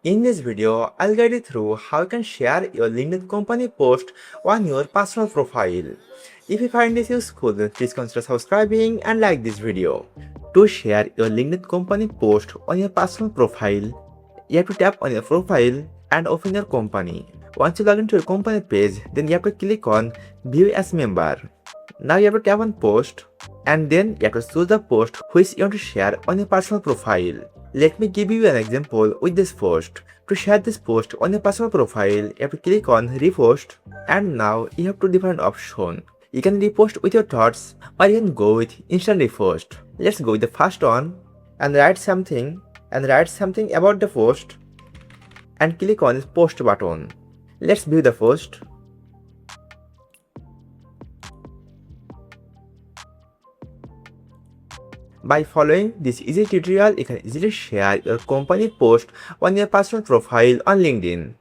In this video, I'll guide you through how you can share your LinkedIn company post on your personal profile. If you find this useful, then please consider subscribing and like this video. To share your LinkedIn company post on your personal profile, you have to tap on your profile and open your company. Once you log into your company page, then you have to click on View as Member. Now you have to tap on Post and then you have to choose the post which you want to share on your personal profile. Let me give you an example with this post. To share this post on your personal profile, you have to click on Repost and now you have two different options. You can repost with your thoughts or you can go with instant repost. Let's go with the first one and write something about the post and click on this post button. Let's view the post. By following this easy tutorial, you can easily share your company post on your personal profile on LinkedIn.